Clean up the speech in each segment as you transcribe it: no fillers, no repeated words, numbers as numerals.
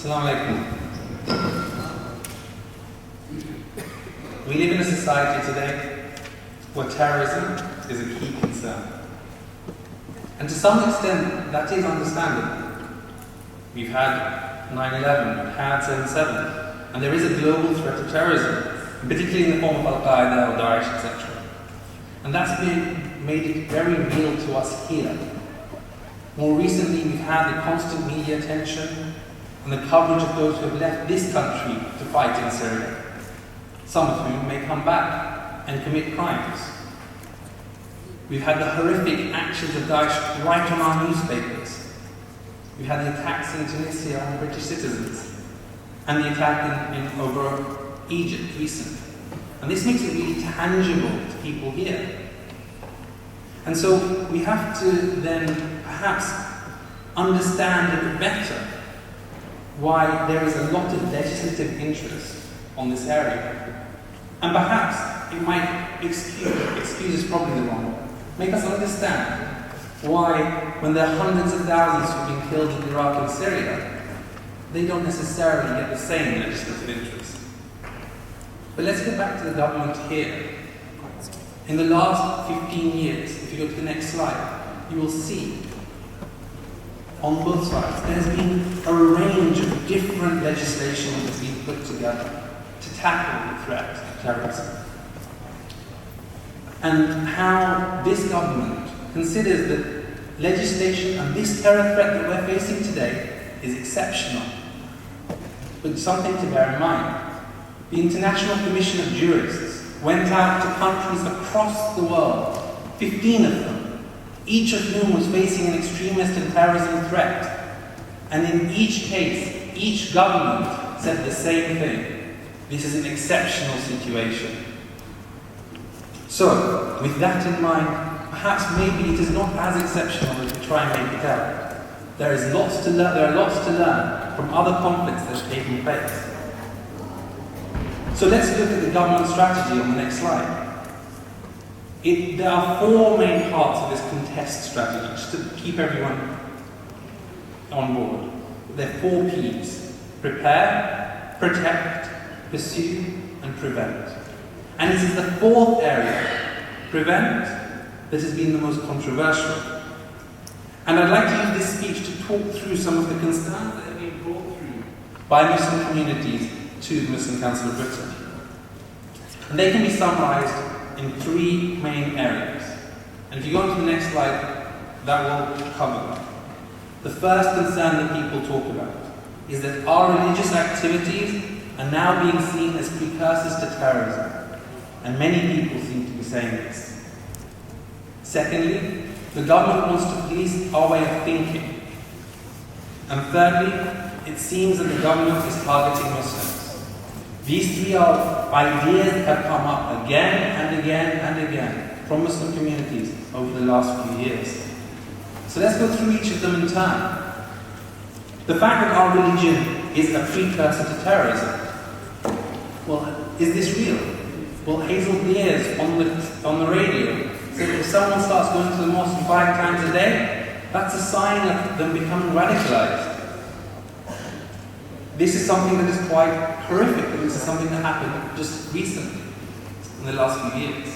Assalamu alaikum. We live in a society today where terrorism is a key concern. And to some extent, that is understandable. We've had 9/11, we've had 7/7, and there is a global threat of terrorism, particularly in the form of Al-Qaeda or Daesh, etc. And that's made it very real to us here. More recently, we've had the constant media attention and the coverage of those who have left this country to fight in Syria, some of whom may come back and commit crimes. We've had the horrific actions of Daesh right on our newspapers. We've had the attacks in Tunisia on British citizens, and the attack over Egypt recently. And this makes it really tangible to people here. And so we have to then perhaps understand a bit better why there is a lot of legislative interest on this area. And perhaps it might excuse is probably the wrong word, make us understand why, when there are hundreds of thousands who have been killed in Iraq and Syria, they don't necessarily get the same legislative interest. But let's get back to the government here. In the last 15 years, if you go to the next slide, you will see on both sides there has been a range of different legislation that has been put together to tackle the threat of terrorism. And how this government considers that legislation and this terror threat that we're facing today is exceptional. But something to bear in mind. The International Commission of Jurists went out to countries across the world, 15 of them, each of whom was facing an extremist and terrorism threat. And in each case, each government said the same thing. This is an exceptional situation. So, with that in mind, perhaps maybe it is not as exceptional as we try and make it out. There are lots to learn from other conflicts that have taken place. So let's look at the government strategy on the next slide. There are four main parts of this contest strategy, just to keep everyone on board. There are 4 Ps: prepare, protect, pursue, and prevent. And it is the 4th area, prevent, that has been the most controversial. And I'd like to use this speech to talk through some of the concerns that have been brought through by Muslim communities to the Muslim Council of Britain. And they can be summarized in 3 main areas. And if you go on to the next slide, that will cover them. The first concern that people talk about is that our religious activities are now being seen as precursors to terrorism. And many people seem to be saying this. Secondly, the government wants to police our way of thinking. And thirdly, it seems that the government is targeting Muslims. These 3 are ideas that have come up again and again and again from Muslim communities over the last few years. So let's go through each of them in turn. The fact that our religion is a precursor to terrorism. Well, is this real? Well, Hazel Beers on the radio said if someone starts going to the mosque 5 times a day, that's a sign of them becoming radicalized. This is something that is quite horrific, and this is something that happened just recently, in the last few years.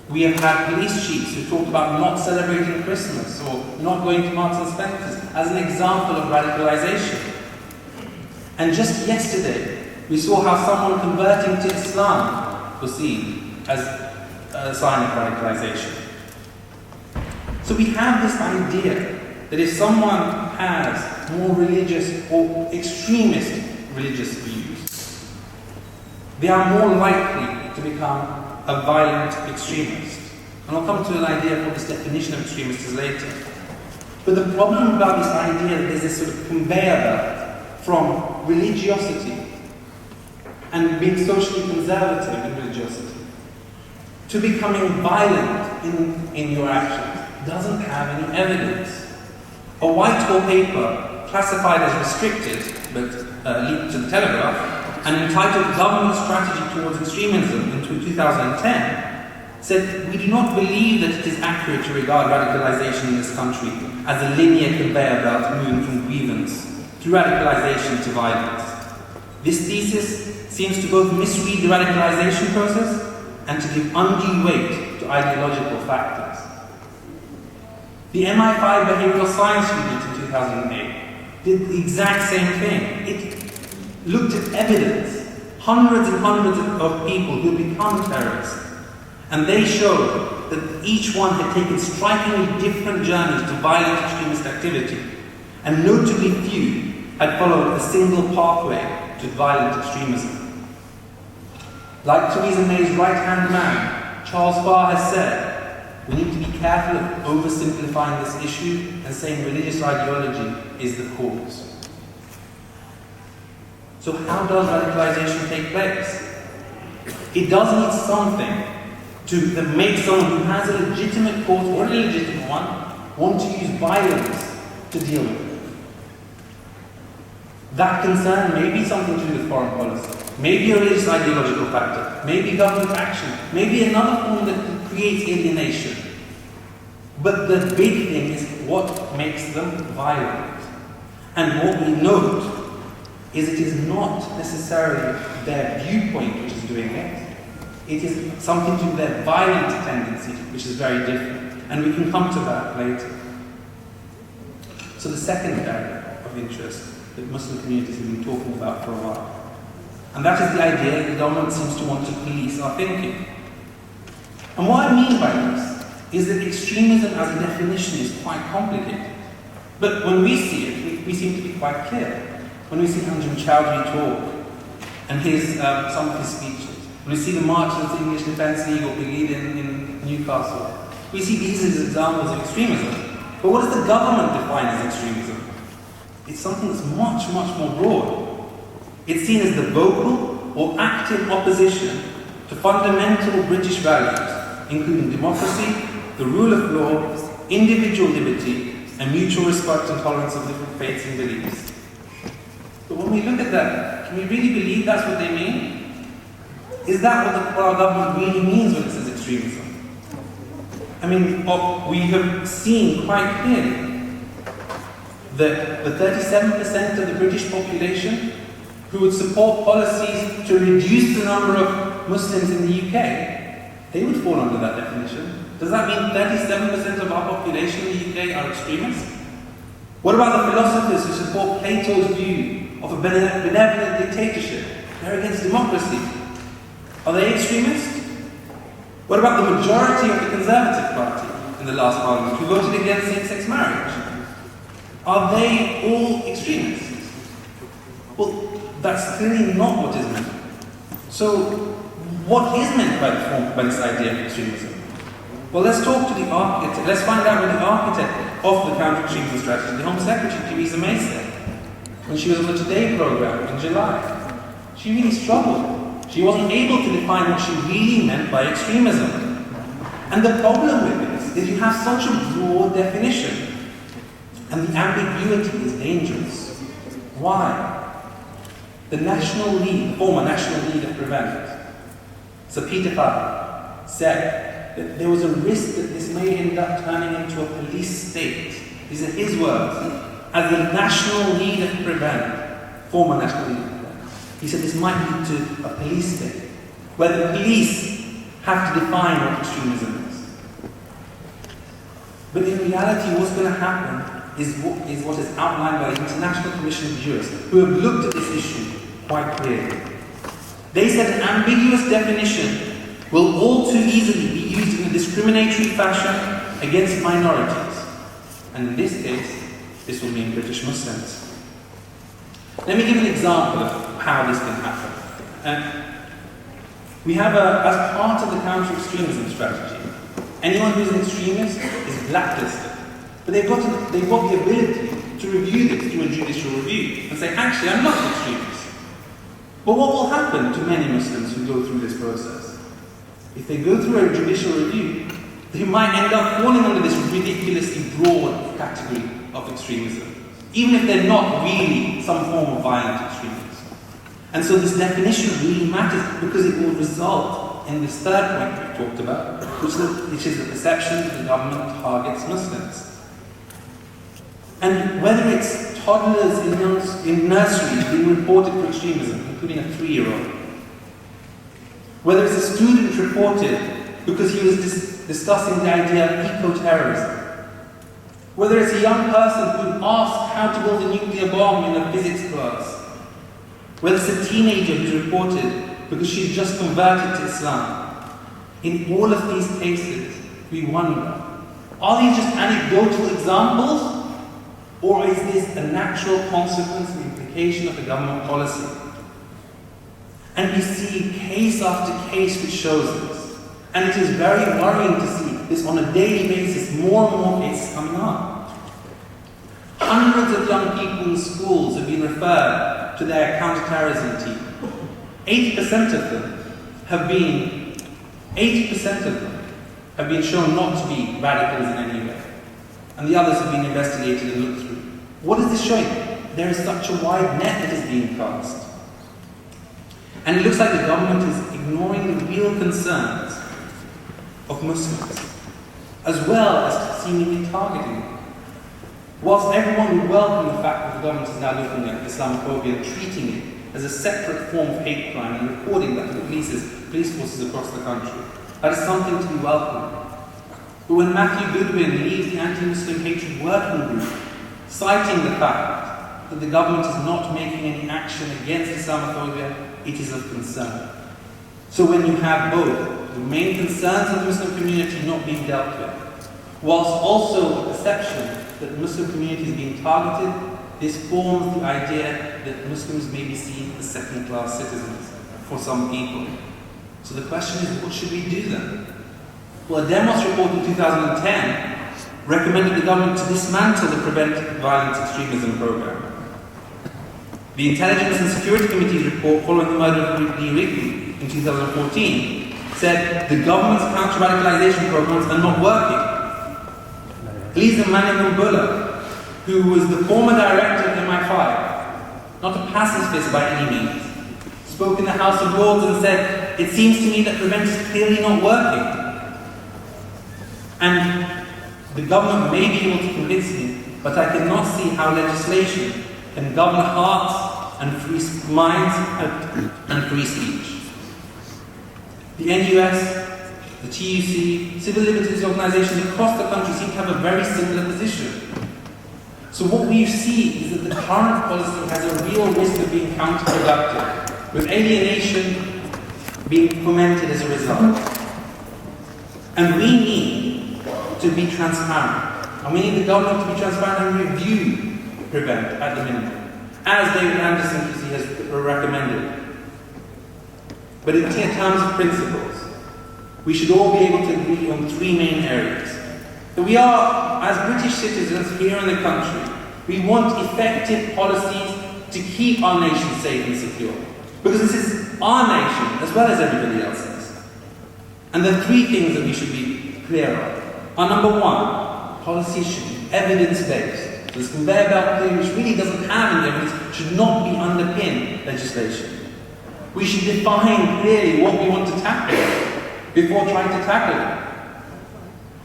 We have had police chiefs who talked about not celebrating Christmas or not going to Marks and Spencer's as an example of radicalization. And just yesterday, we saw how someone converting to Islam was seen as a sign of radicalization. So we have this idea that if someone has more religious or extremist religious views, they are more likely to become a violent extremist. And I'll come to an idea of what this definition of extremist is later. But the problem about this idea that there's this sort of conveyor belt from religiosity and being socially conservative in religiosity to becoming violent in your actions doesn't have any evidence. A Whitehall paper classified as restricted, but leaked to the Telegraph, and entitled Government Strategy Towards Extremism in 2010, said, "We do not believe that it is accurate to regard radicalization in this country as a linear conveyor belt moving from grievance through radicalization to violence. This thesis seems to both misread the radicalization process and to give undue weight to ideological factors. The MI5 behavioral science student in 2008 did the exact same thing. It looked at evidence, hundreds and hundreds of people who had become terrorists, and they showed that each one had taken strikingly different journeys to violent extremist activity, and notably few had followed a single pathway to violent extremism. Like Theresa May's right-hand man, Charles Farr, has said, we need to be careful of oversimplifying this issue and saying religious ideology is the cause. So how does radicalization take place? It does need something to make someone who has a legitimate cause or an illegitimate one want to use violence to deal with it. That concern may be something to do with foreign policy, maybe a religious ideological factor, maybe government action, maybe another form that creates alienation. But the big thing is what makes them violent. And what we note is it is not necessarily their viewpoint which is doing it. It is something to do with their violent tendency, which is very different. And we can come to that later. So the second area of interest that Muslim communities have been talking about for a while, and that is the idea that the government seems to want to police our thinking. And what I mean by this is that extremism as a definition is quite complicated. But when we see it, we seem to be quite clear. When we see Anjem Choudhury talk, and some of his speeches, when we see the March of the English Defence League or Brigade in Newcastle, we see these as examples of extremism. But what does the government define as extremism? It's something that's much, much more broad. It's seen as the vocal or active opposition to fundamental British values, including democracy, the rule of law, individual liberty, and mutual respect and tolerance of different faiths and beliefs. But when we look at that, can we really believe that's what they mean? Is that what our government really means when it says extremism? I mean, we have seen quite clearly that the 37% of the British population who would support policies to reduce the number of Muslims in the UK, they would fall under that definition. Does that mean 37% of our population in the UK are extremists? What about the philosophers who support Plato's view of a benevolent dictatorship? They're against democracy. Are they extremists? What about the majority of the Conservative Party in the last parliament who voted against same-sex marriage? Are they all extremists? Well, that's clearly not what is meant. So, what is meant by this idea of extremism? Well, let's talk to the architect. Let's find out what the architect of the counter-extremism strategy, the Home Secretary, Theresa May, said when she was on the Today programme in July. She really struggled. She wasn't able to define what she really meant by extremism. And the problem with this is you have such a broad definition, and the ambiguity is dangerous. Why? The National League, the former National League of Prevent, Sir Peter Farr, said that there was a risk that this may end up turning into a police state. These are his words. As the National League of Prevent, former National League of Prevent, he said this might lead to a police state, where the police have to define what extremism is. But in reality, what's going to happen is what is outlined by the International Commission of Jurists, who have looked at this issue quite clearly. They said an ambiguous definition will all too easily be used in a discriminatory fashion against minorities. And in this case, this will mean British Muslims. Let me give an example of how this can happen. We have, as part of the counter-extremism strategy, anyone who's an extremist is blacklisted. But they've got the ability to review this through a judicial review and say, actually, I'm not an extremist. But what will happen to many Muslims who go through this process? If they go through a judicial review, they might end up falling under this ridiculously broad category of extremism, even if they're not really some form of violent extremism. And so this definition really matters because it will result in this third point we've talked about, which is the perception that the government targets Muslims. And whether it's toddlers in nurseries being reported for extremism, including a 3-year-old. Whether it's a student reported because he was discussing the idea of eco-terrorism. Whether it's a young person who asked how to build a nuclear bomb in a physics class. Whether it's a teenager who's reported because she's just converted to Islam. In all of these cases, we wonder, are these just anecdotal examples? Or is this a natural consequence and implication of a government policy? And we see case after case which shows this. And it is very worrying to see this on a daily basis, more and more cases coming up. Hundreds of young people in schools have been referred to their counter-terrorism team. 80% of them have been shown not to be radicals in any way. And the others have been investigated and looked through. What is this showing? There is such a wide net that is being cast. And it looks like the government is ignoring the real concerns of Muslims, as well as seemingly targeting them. Whilst everyone would welcome the fact that the government is now looking at Islamophobia and treating it as a separate form of hate crime and recording that to the police forces across the country, that is something to be welcomed. But when Matthew Goodwin leads the Anti-Muslim Hatred Working Group, citing the fact that the government is not making any action against Islamophobia, it is of concern. So when you have both the main concerns of the Muslim community not being dealt with, whilst also a perception that the Muslim community is being targeted, this forms the idea that Muslims may be seen as second-class citizens for some people. So the question is, what should we do then? Well, a Demos report in 2010 recommended the government to dismantle the Prevent Violent Extremism program. The Intelligence and Security Committee's report following the murder of Lee Rigby in 2014 said the government's counter-radicalization programs are not working. Elisa Manning-Bulla, who was the former director of MI5, not a pacifist by any means, spoke in the House of Lords and said, "It seems to me that Prevent is clearly not working." And the government may be able to convince me, but I cannot see how legislation can govern hearts and free minds and free speech. The NUS, the TUC, civil liberties organisations across the country seem to have a very similar position. So what we see is that the current policy has a real risk of being counterproductive, with alienation being fomented as a result. And we need to be transparent. And we need the government to be transparent and review Prevent at the minimum, as David Anderson QC has recommended. But in terms of principles, we should all be able to agree on 3 main areas. That we are, as British citizens here in the country, we want effective policies to keep our nation safe and secure. Because this is our nation as well as everybody else's. And the 3 things that we should be clear of are: number 1, policies should be evidence-based. So this conveyor belt theory, which really doesn't have any evidence, should not be underpin legislation. We should define clearly what we want to tackle before trying to tackle it.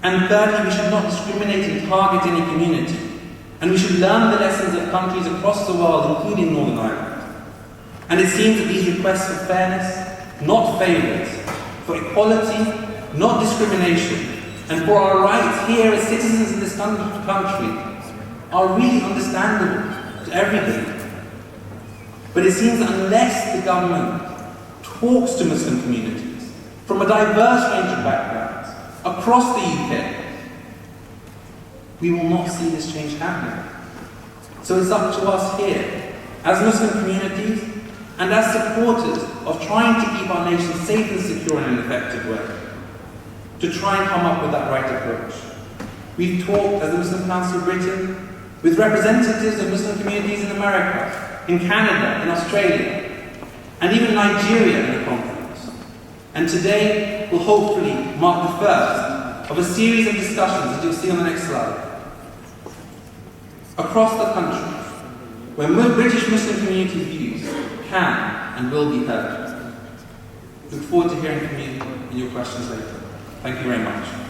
And thirdly, we should not discriminate and target any community. And we should learn the lessons of countries across the world, including Northern Ireland. And it seems that these requests for fairness, not favours, for equality, not discrimination, and for our rights here as citizens in this country are really understandable to everybody. But it seems that unless the government talks to Muslim communities from a diverse range of backgrounds across the UK, we will not see this change happening. So it's up to us here, as Muslim communities and as supporters of trying to keep our nation safe and secure in an effective way, to try and come up with that right approach. We've talked, as the Muslim Council of Britain, with representatives of Muslim communities in America, in Canada, in Australia, and even Nigeria in the conference. And today will hopefully mark the first of a series of discussions that you'll see on the next slide, across the country, where British Muslim community views can and will be heard. Look forward to hearing from you and your questions later. Thank you very much.